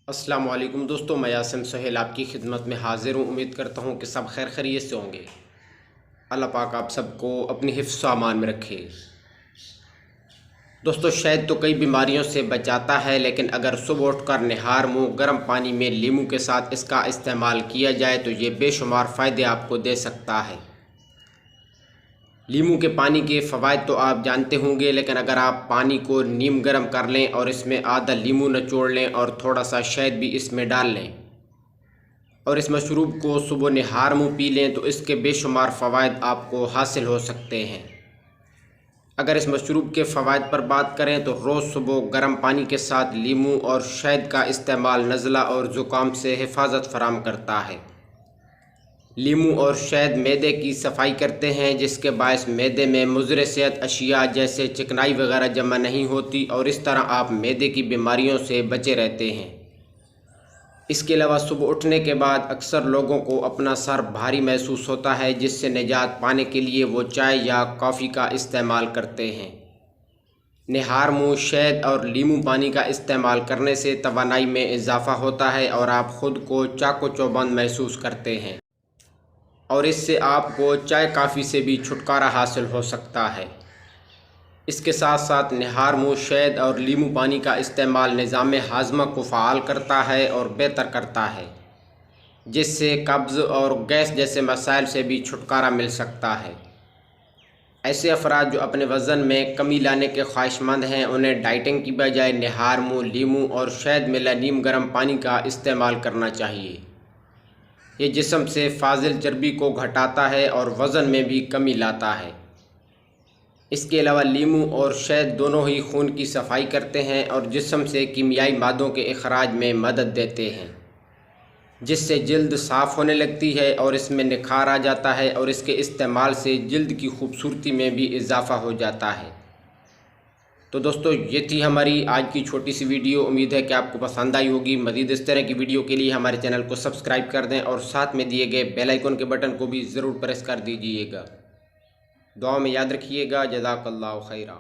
السلام علیکم دوستو، میں یاسم سہیل آپ کی خدمت میں حاضر ہوں۔ امید کرتا ہوں کہ سب خیر خیریت سے ہوں گے۔ اللہ پاک آپ سب کو اپنی حفظ و امان میں رکھے۔ دوستو، شہد تو کئی بیماریوں سے بچاتا ہے، لیکن اگر صبح اٹھ کر نہار منہ گرم پانی میں لیموں کے ساتھ اس کا استعمال کیا جائے تو یہ بے شمار فائدے آپ کو دے سکتا ہے۔ لیموں کے پانی کے فوائد تو آپ جانتے ہوں گے، لیکن اگر آپ پانی کو نیم گرم کر لیں اور اس میں آدھا لیموں نچوڑ لیں اور تھوڑا سا شہد بھی اس میں ڈال لیں اور اس مشروب کو صبح نہار منہ پی لیں تو اس کے بے شمار فوائد آپ کو حاصل ہو سکتے ہیں۔ اگر اس مشروب کے فوائد پر بات کریں تو روز صبح گرم پانی کے ساتھ لیموں اور شہد کا استعمال نزلہ اور زکام سے حفاظت فراہم کرتا ہے۔ لیموں اور شہد معدے کی صفائی کرتے ہیں، جس کے باعث معدے میں مضر صحت اشیاء جیسے چکنائی وغیرہ جمع نہیں ہوتی اور اس طرح آپ معدے کی بیماریوں سے بچے رہتے ہیں۔ اس کے علاوہ صبح اٹھنے کے بعد اکثر لوگوں کو اپنا سر بھاری محسوس ہوتا ہے، جس سے نجات پانے کے لیے وہ چائے یا کافی کا استعمال کرتے ہیں۔ نہار منہ شہد اور لیموں پانی کا استعمال کرنے سے توانائی میں اضافہ ہوتا ہے اور آپ خود کو چاق و چوبند محسوس کرتے ہیں، اور اس سے آپ کو چائے کافی سے بھی چھٹکارا حاصل ہو سکتا ہے۔ اس کے ساتھ ساتھ نہار منہ شہد اور لیموں پانی کا استعمال نظام ہاضمہ کو فعال کرتا ہے اور بہتر کرتا ہے، جس سے قبض اور گیس جیسے مسائل سے بھی چھٹکارا مل سکتا ہے۔ ایسے افراد جو اپنے وزن میں کمی لانے کے خواہش مند ہیں، انہیں ڈائٹنگ کی بجائے نہار منہ لیموں اور شہد ملا نیم گرم پانی کا استعمال کرنا چاہیے۔ یہ جسم سے فاضل چربی کو گھٹاتا ہے اور وزن میں بھی کمی لاتا ہے۔ اس کے علاوہ لیموں اور شہد دونوں ہی خون کی صفائی کرتے ہیں اور جسم سے کیمیائی مادوں کے اخراج میں مدد دیتے ہیں، جس سے جلد صاف ہونے لگتی ہے اور اس میں نکھار آ جاتا ہے، اور اس کے استعمال سے جلد کی خوبصورتی میں بھی اضافہ ہو جاتا ہے۔ تو دوستو، یہ تھی ہماری آج کی چھوٹی سی ویڈیو۔ امید ہے کہ آپ کو پسند آئی ہوگی۔ مزید اس طرح کی ویڈیو کے لیے ہمارے چینل کو سبسکرائب کر دیں اور ساتھ میں دیے گئے بیل آئیکن کے بٹن کو بھی ضرور پریس کر دیجئے گا۔ دعا میں یاد رکھیے گا۔ جزاک اللہ خیرہ۔